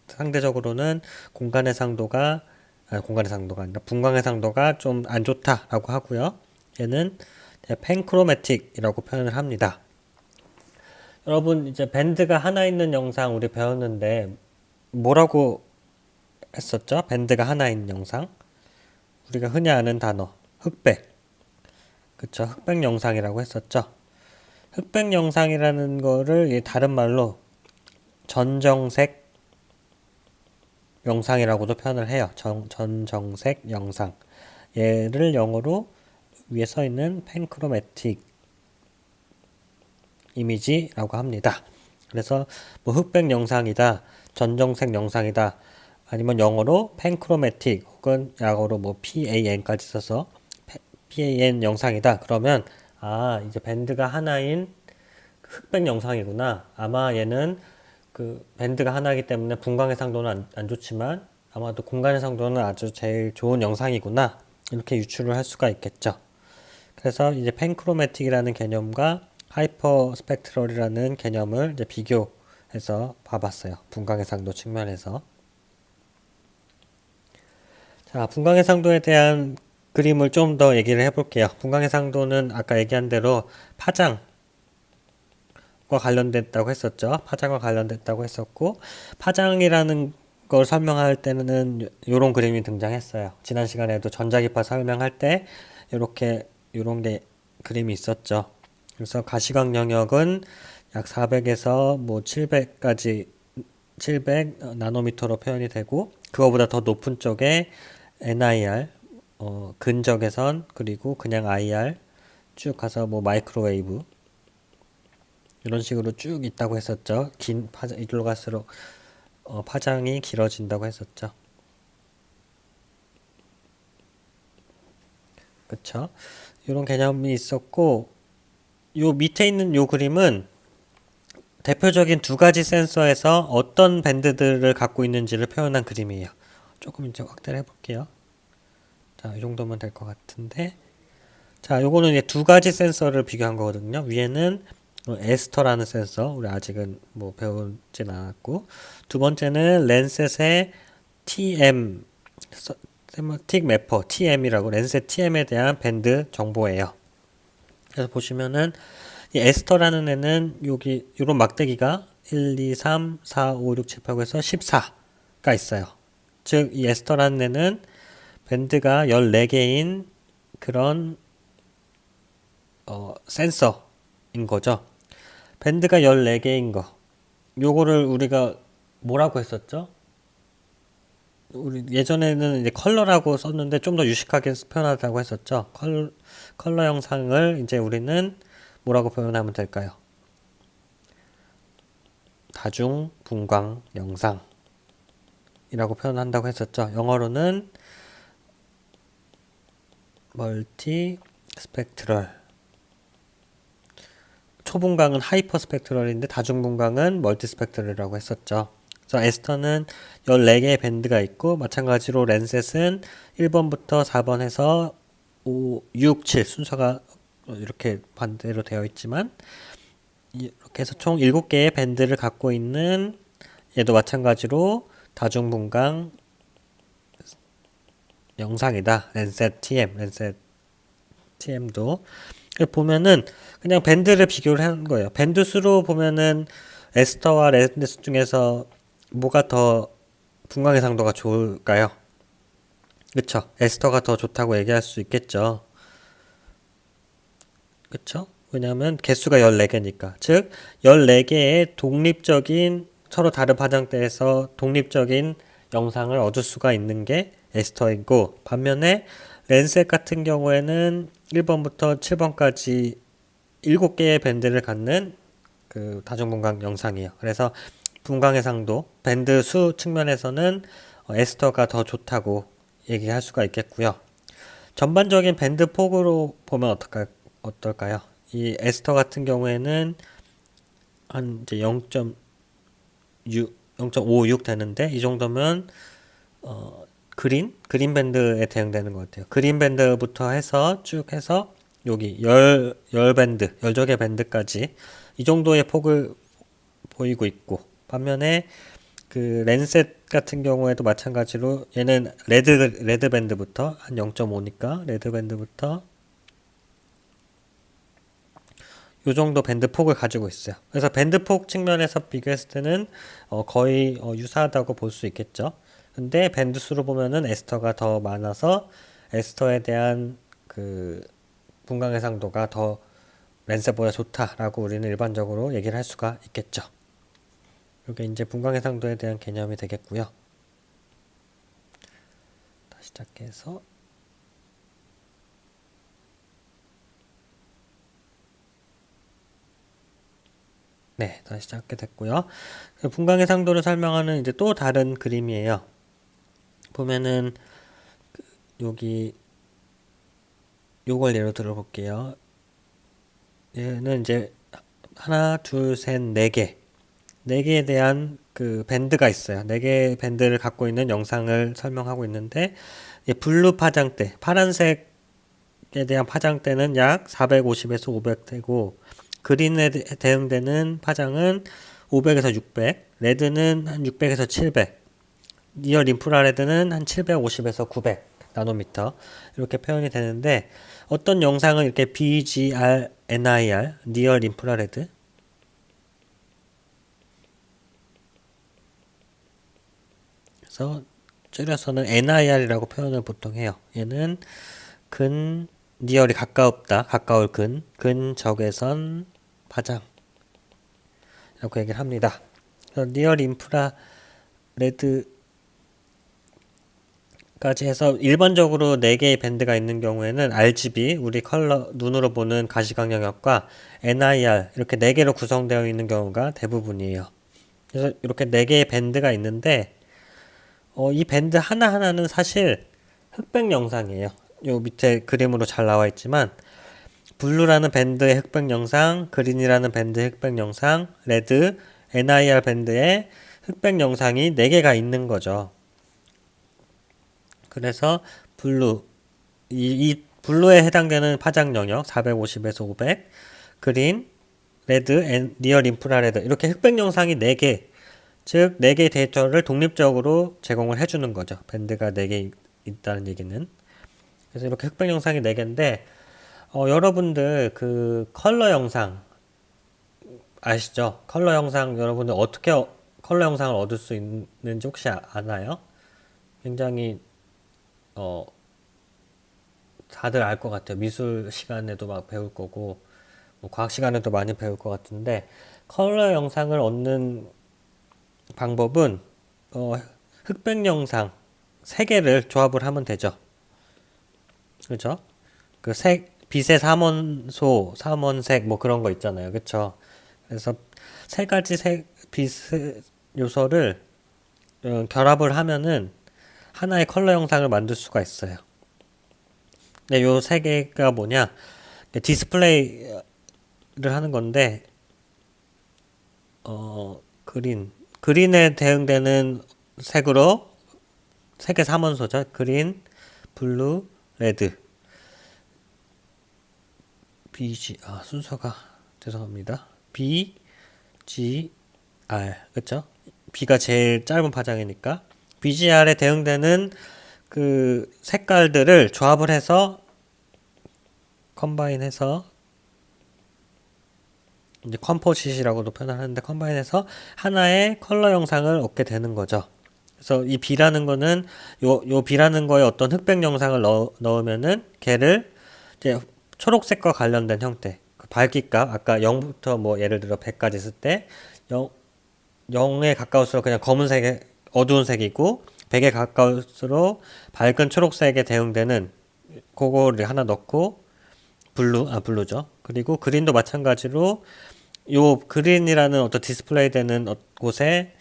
상대적으로는 공간의 상도가 아니라 분광의 상도가 좀 안 좋다라고 하고요. 얘는 팬크로매틱이라고 표현을 합니다. 여러분 이제 밴드가 하나 있는 영상 우리 배웠는데 뭐라고 했었죠? 밴드가 하나 있는 영상 우리가 흔히 아는 단어 흑백 그쵸? 흑백 영상이라고 했었죠. 흑백 영상이라는 거를 다른 말로 전정색 영상이라고도 표현을 해요. 전정색 영상. 얘를 영어로 위에 써 있는 팬크로매틱 이미지라고 합니다. 그래서 뭐 흑백 영상이다, 전정색 영상이다, 아니면 영어로 팬크로매틱 혹은 약어로 뭐 PAN까지 써서 PAN 영상이다. 그러면 이제 밴드가 하나인 흑백 영상이구나. 아마 얘는 그 밴드가 하나이기 때문에 분광해상도는 안 좋지만 아마도 공간해상도는 아주 제일 좋은 영상이구나. 이렇게 유추를 할 수가 있겠죠. 그래서 이제 팬크로매틱이라는 개념과 하이퍼 스펙트럴이라는 개념을 이제 비교해서 봐봤어요. 분광해상도 측면에서. 자, 분광해상도에 대한 그림을 좀 더 얘기를 해볼게요. 분광해상도는 아까 얘기한 대로 파장과 관련됐다고 했었죠. 파장과 관련됐다고 했었고, 파장이라는 걸 설명할 때는 이런 그림이 등장했어요. 지난 시간에도 전자기파 설명할 때 이런 게 그림이 있었죠. 그래서 가시광 영역은 약 400에서 뭐 700까지 700 나노미터로 표현이 되고 그거보다 더 높은 쪽에 NIR 근적외선 그리고 그냥 IR 쭉 가서 뭐 마이크로웨이브 이런 식으로 쭉 있다고 했었죠. 긴 파장 이리로 갈수록 파장이 길어진다고 했었죠. 그쵸? 이런 개념이 있었고 요 밑에 있는 요 그림은 대표적인 두 가지 센서에서 어떤 밴드들을 갖고 있는지를 표현한 그림이에요. 조금 이제 확대를 해볼게요. 자, 이 정도면 될 것 같은데. 자, 요거는 이제 두 가지 센서를 비교한 거거든요. 위에는 에스터라는 센서, 우리 아직은 뭐 배우진 않았고, 두 번째는 랜셋의 TM, 세마틱 매퍼, TM이라고, 랜셋 TM에 대한 밴드 정보예요. 그래서 보시면은, 이 에스터라는 애는 여기, 요런 막대기가 1, 2, 3, 4, 5, 6, 7, 8, 9에서 14가 있어요. 즉, 이 에스터라는 애는 밴드가 14개인 그런 센서인 거죠. 밴드가 14개인 거. 요거를 우리가 뭐라고 했었죠? 우리 예전에는 이제 컬러라고 썼는데 좀 더 유식하게 표현하자고 했었죠. 컬러 영상을 이제 우리는 뭐라고 표현하면 될까요? 다중 분광 영상이라고 표현한다고 했었죠. 영어로는 멀티 스펙트럴. 초분광은 하이퍼 스펙트럴인데 다중분광은 멀티 스펙트럴이라고 했었죠. 그래서 에스터는 14개의 밴드가 있고 마찬가지로 랜셋은 1번부터 4번 해서 5, 6, 7 순서가 이렇게 반대로 되어 있지만 이렇게 해서 총 7개의 밴드를 갖고 있는 얘도 마찬가지로 다중분광 영상이다. 랜셋 TM도 보면은 그냥 밴드를 비교를 한 거예요. 밴드 수로 보면은 에스터와 랜셋 중에서 뭐가 더 분광 해상도가 좋을까요? 그쵸? 에스터가 더 좋다고 얘기할 수 있겠죠. 그쵸? 왜냐하면 개수가 14개니까. 즉 14개의 독립적인 서로 다른 파장대에서 독립적인 영상을 얻을 수가 있는 게 에스터이고, 반면에 랜셋 같은 경우에는 1번부터 7번까지 7개의 밴드를 갖는 그 다중분광 영상이에요. 그래서 분광 해상도, 밴드 수 측면에서는 에스터가 더 좋다고 얘기할 수가 있겠고요. 전반적인 밴드 폭으로 보면 어떨까요? 이 에스터 같은 경우에는 한 이제 0.56 되는데, 이 정도면 그린 밴드에 대응되는 것 같아요. 그린 밴드부터 해서 쭉 해서 여기 열 밴드, 10적의 밴드까지 이 정도의 폭을 보이고 있고, 반면에 그 랜셋 같은 경우에도 마찬가지로 얘는 레드 밴드부터 한 0.5니까 레드 밴드부터 요 정도 밴드 폭을 가지고 있어요. 그래서 밴드 폭 측면에서 비교했을 때는 거의 유사하다고 볼 수 있겠죠. 근데 밴드 수로 보면은 에스터가 더 많아서 에스터에 대한 그 분광 해상도가 더 랜셋보다 좋다라고 우리는 일반적으로 얘기를 할 수가 있겠죠. 이게 이제 분광 해상도에 대한 개념이 되겠고요. 다시 시작해서 네, 다시 시작하게 됐고요. 분광 해상도를 설명하는 이제 또 다른 그림이에요. 보면은 여기 요걸 예로 들어볼게요. 얘는 이제 하나, 둘, 셋, 네 개에 대한 그 밴드가 있어요. 네 개의 밴드를 갖고 있는 영상을 설명하고 있는데, 블루 파장대, 파란색에 대한 파장대는 약 450에서 500대고, 그린에 대응되는 파장은 500에서 600, 레드는 한 600에서 700, 니얼 인프라레드는 한 750에서 900 나노미터 이렇게 표현이 되는데, 어떤 영상은 이렇게 BGR, NIR, 니얼 인프라레드, 그래서 줄여서는 NIR이라고 표현을 보통 해요. 얘는 니얼이 가까울 근적외선 파장 라고 얘기를 합니다. 니얼 인프라 레드까지 해서 일반적으로 4개의 밴드가 있는 경우에는 RGB, 우리 컬러, 눈으로 보는 가시광역과 NIR 이렇게 4개로 구성되어 있는 경우가 대부분이에요. 그래서 이렇게 4개의 밴드가 있는데, 이 밴드 하나하나는 사실 흑백 영상이에요. 요 밑에 그림으로 잘 나와 있지만 블루라는 밴드의 흑백 영상, 그린이라는 밴드의 흑백 영상, 레드, NIR 밴드의 흑백 영상이 4개가 있는 거죠. 그래서 블루, 이 블루에 해당되는 파장 영역 450에서 500, 그린, 레드, 니어 인프라레드 이렇게 흑백 영상이 4개, 즉 4개의 데이터를 독립적으로 제공을 해주는 거죠. 밴드가 4개 있다는 얘기는. 그래서 이렇게 흑백 영상이 4개인데 여러분들 그 컬러 영상 아시죠? 컬러 영상 여러분들 어떻게 컬러 영상을 얻을 수 있는지 혹시 아나요? 굉장히 어 다들 알 것 같아요. 미술 시간에도 막 배울 거고 뭐 과학 시간에도 많이 배울 것 같은데 컬러 영상을 얻는 방법은 흑백 영상 3개를 조합을 하면 되죠. 그렇죠? 그 빛의 삼원소, 삼원색 뭐 그런 거 있잖아요. 그렇죠? 그래서 3가지 빛 요소를 결합을 하면은 하나의 컬러 영상을 만들 수가 있어요. 근데 요 3개가 뭐냐? 디스플레이를 하는 건데 그린에 대응되는 색으로 3개 삼원소죠. 그린, 블루, 레드. 순서가 죄송합니다. B, G, R. 그쵸? B가 제일 짧은 파장이니까 BGR에 대응되는 그 색깔들을 조합을 해서 컴바인해서 이제 컴포짓이라고도 표현하는데 컴바인해서 하나의 컬러 영상을 얻게 되는 거죠. 그래서 이 B라는 거는 요 B라는 거에 어떤 흑백 영상을 넣으면은 걔를 이제 초록색과 관련된 형태 그 밝기값 아까 0부터 뭐 예를 들어 100까지 있을 때 0에 가까울수록 그냥 검은색의 어두운 색이고 100에 가까울수록 밝은 초록색에 대응되는 그거를 하나 넣고 블루죠. 그리고 그린도 마찬가지로 요 그린이라는 어떤 디스플레이 되는 곳에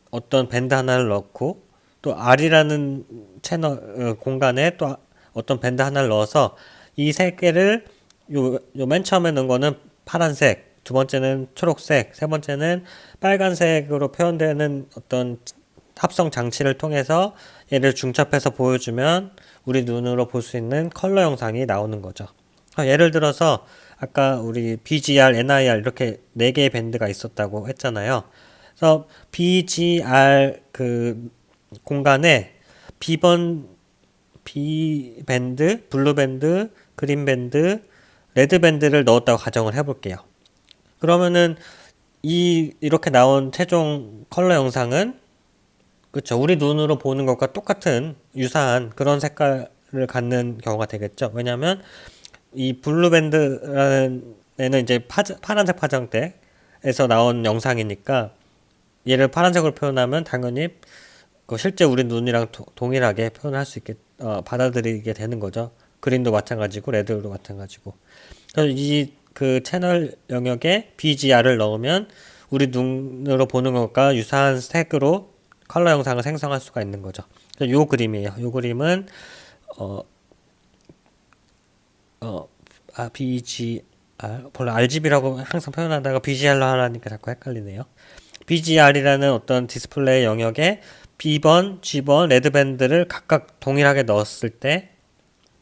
어떤 밴드 하나를 넣고 또 R이라는 채널 공간에 또 어떤 밴드 하나를 넣어서 이 3개를 요 맨 처음에 넣은 거는 파란색, 두 번째는 초록색, 세 번째는 빨간색으로 표현되는 어떤 합성 장치를 통해서 얘를 중첩해서 보여주면 우리 눈으로 볼 수 있는 컬러 영상이 나오는 거죠. 예를 들어서 아까 우리 BGR, NIR 이렇게 4개의 밴드가 있었다고 했잖아요. 그래서 BGR 그 공간에 B 밴드, 블루 밴드, 그린 밴드, 레드 밴드를 넣었다고 가정을 해볼게요. 그러면은 이렇게 나온 최종 컬러 영상은 그렇죠. 우리 눈으로 보는 것과 똑같은 유사한 그런 색깔을 갖는 경우가 되겠죠. 왜냐하면 이 블루 밴드라는 애는 이제 파란색 파장대에서 나온 영상이니까 얘를 파란색으로 표현하면 당연히 실제 우리 눈이랑 동일하게 표현할 수 있게 받아들이게 되는 거죠. 그린도 마찬가지고 레드도 마찬가지고. 그래서 이 그 채널 영역에 BGR을 넣으면 우리 눈으로 보는 것과 유사한 색으로 컬러 영상을 생성할 수가 있는 거죠. 요 그림이에요. 요 그림은 BGR 원래 RGB라고 항상 표현하다가 BGR로 하라니까 자꾸 헷갈리네요. BGR이라는 어떤 디스플레이 영역에 B번, G번, 레드밴드를 각각 동일하게 넣었을 때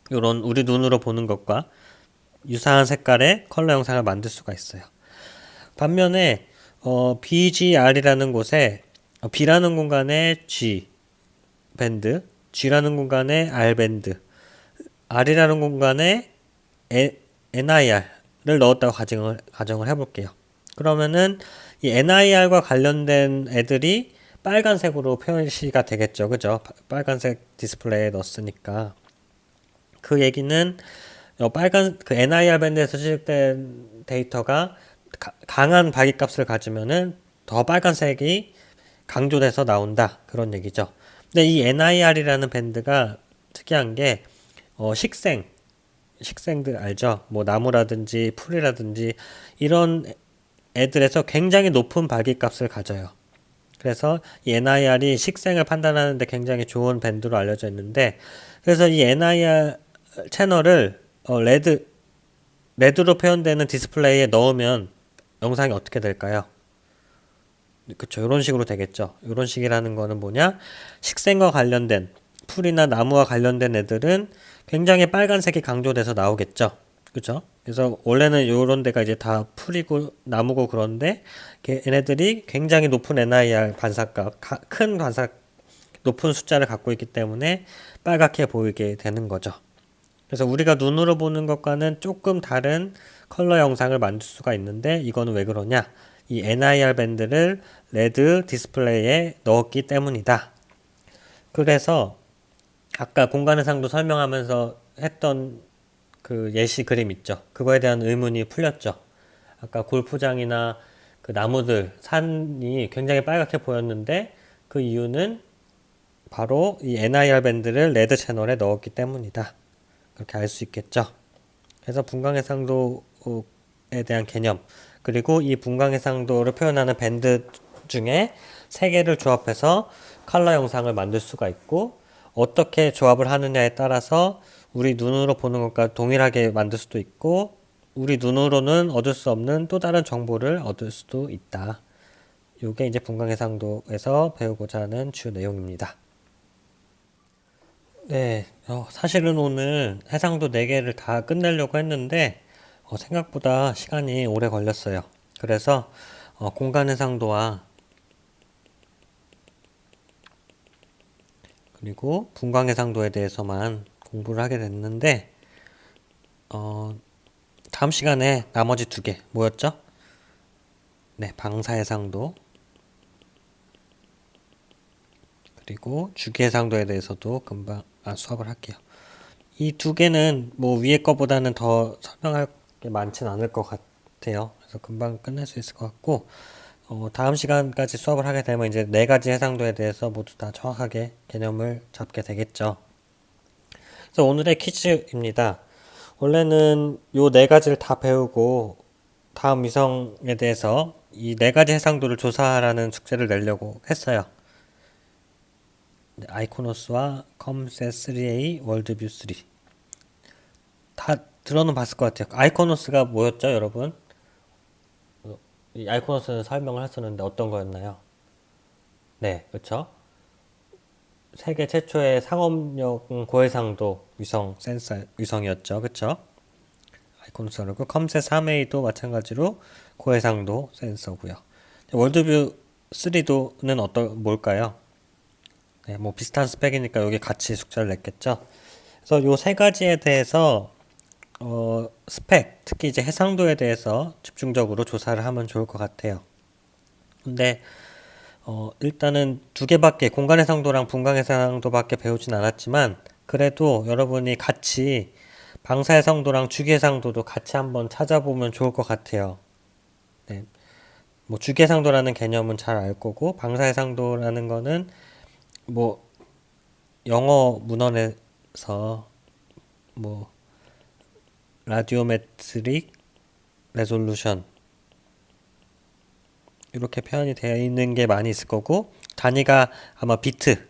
이런 우리 눈으로 보는 것과 유사한 색깔의 컬러 영상을 만들 수가 있어요. 반면에 BGR이라는 곳에 B라는 공간에 G 밴드, G라는 공간에 R 밴드, R이라는 공간에 NIR을 넣었다고 가정을 해볼게요. 그러면은 이 NIR과 관련된 애들이 빨간색으로 표시가 되겠죠. 그죠? 빨간색 디스플레이에 넣었으니까. 그 얘기는 그 NIR 밴드에서 수집된 데이터가 강한 밝기값을 가지면은 더 빨간색이 강조돼서 나온다. 그런 얘기죠. 근데 이 NIR이라는 밴드가 특이한 게 식생들 알죠? 뭐 나무라든지 풀이라든지 이런 애들에서 굉장히 높은 밝기값을 가져요. 그래서 이 NIR이 식생을 판단하는데 굉장히 좋은 밴드로 알려져 있는데 그래서 이 NIR 채널을 레드 레드로 표현되는 디스플레이에 넣으면 영상이 어떻게 될까요? 그쵸. 이런 식으로 되겠죠. 이런 식이라는 거는 뭐냐? 식생과 관련된 풀이나 나무와 관련된 애들은 굉장히 빨간색이 강조돼서 나오겠죠. 그쵸? 그래서 원래는 이런 데가 이제 다 풀이고 나무고 그런데 얘네들이 굉장히 높은 NIR 반사값, 큰 반사, 높은 숫자를 갖고 있기 때문에 빨갛게 보이게 되는 거죠. 그래서 우리가 눈으로 보는 것과는 조금 다른 컬러 영상을 만들 수가 있는데 이거는 왜 그러냐? 이 NIR 밴드를 레드 디스플레이에 넣었기 때문이다. 그래서 아까 공간해상도 설명하면서 했던 그 예시 그림 있죠. 그거에 대한 의문이 풀렸죠. 아까 골프장이나 그 나무들, 산이 굉장히 빨갛게 보였는데 그 이유는 바로 이 NIR 밴드를 레드 채널에 넣었기 때문이다. 그렇게 알 수 있겠죠. 그래서 분광해상도에 대한 개념, 그리고 이 분광해상도를 표현하는 밴드 중에 세 개를 조합해서 컬러 영상을 만들 수가 있고, 어떻게 조합을 하느냐에 따라서 우리 눈으로 보는 것과 동일하게 만들 수도 있고, 우리 눈으로는 얻을 수 없는 또 다른 정보를 얻을 수도 있다. 이게 이제 분광해상도에서 배우고자 하는 주 내용입니다. 네, 사실은 오늘 해상도 4개를 다 끝내려고 했는데, 생각보다 시간이 오래 걸렸어요. 그래서, 공간 해상도와, 그리고 분광 해상도에 대해서만 공부를 하게 됐는데, 어, 다음 시간에 나머지 2개, 뭐였죠? 네, 방사 해상도, 그리고 주기 해상도에 대해서도 금방 수업을 할게요. 이 2개는 뭐 위에 거보다는 더 설명할 게 많진 않을 것 같아요. 그래서 금방 끝낼 수 있을 것 같고, 다음 시간까지 수업을 하게 되면 이제 4가지 해상도에 대해서 모두 다 정확하게 개념을 잡게 되겠죠. 그래서 오늘의 퀴즈입니다. 원래는 요 4가지를 다 배우고 다음 위성에 대해서 이 4가지 해상도를 조사하라는 숙제를 내려고 했어요. 아이코노스와 컴셋 3A 월드뷰 3. 다 들어는 봤을 것 같아요. 아이코노스가 뭐였죠, 여러분? 이 아이코노스는 설명을 했었는데 어떤 거였나요? 네, 그렇죠. 세계 최초의 상업용 고해상도 위성 센서 위성이었죠, 그렇죠? 아이코노스고 컴셋 3A도 마찬가지로 고해상도 센서고요. 월드뷰 3도는 뭘까요? 네, 뭐 비슷한 스펙이니까 여기 같이 숙제를 냈겠죠. 그래서 요 3가지에 대해서 스펙, 특히 이제 해상도에 대해서 집중적으로 조사를 하면 좋을 것 같아요. 근데 일단은 2개밖에 공간해상도랑 분광해상도밖에 배우진 않았지만 그래도 여러분이 같이 방사해상도랑 주기해상도도 같이 한번 찾아보면 좋을 것 같아요. 네. 뭐 주기해상도라는 개념은 잘 알 거고 방사해상도라는 거는 뭐 영어 문헌에서 뭐 라디오메트릭 레솔루션 이렇게 표현이 되어 있는 게 많이 있을 거고 단위가 아마 비트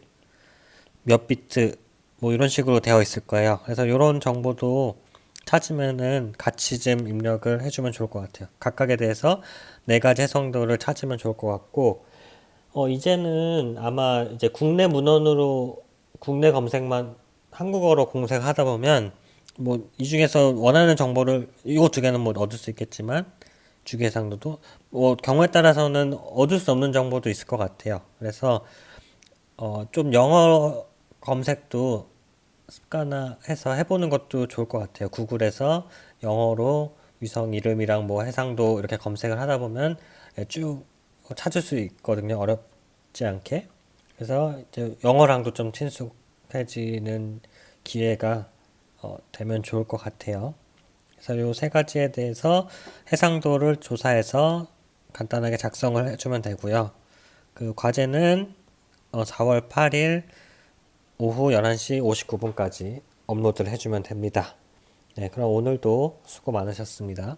몇 비트 뭐 이런 식으로 되어 있을 거예요. 그래서 이런 정보도 찾으면은 같이 좀 입력을 해주면 좋을 것 같아요. 각각에 대해서 4가지 해상도를 찾으면 좋을 것 같고 이제는 아마 이제 국내 문헌으로 국내 검색만 한국어로 검색하다 보면 뭐 이 중에서 원하는 정보를 이거 2개는 뭐 얻을 수 있겠지만 주기해상도도 뭐 경우에 따라서는 얻을 수 없는 정보도 있을 것 같아요. 그래서 좀 영어 검색도 습관화해서 해보는 것도 좋을 것 같아요. 구글에서 영어로 위성 이름이랑 뭐 해상도 이렇게 검색을 하다 보면 쭉 찾을 수 있거든요. 어렵지 않게. 그래서 이제 영어랑도 좀 친숙해지는 기회가 되면 좋을 것 같아요. 그래서 요 3가지에 대해서 해상도를 조사해서 간단하게 작성을 해주면 되고요. 그 과제는 4월 8일 오후 11시 59분까지 업로드를 해주면 됩니다. 네, 그럼 오늘도 수고 많으셨습니다.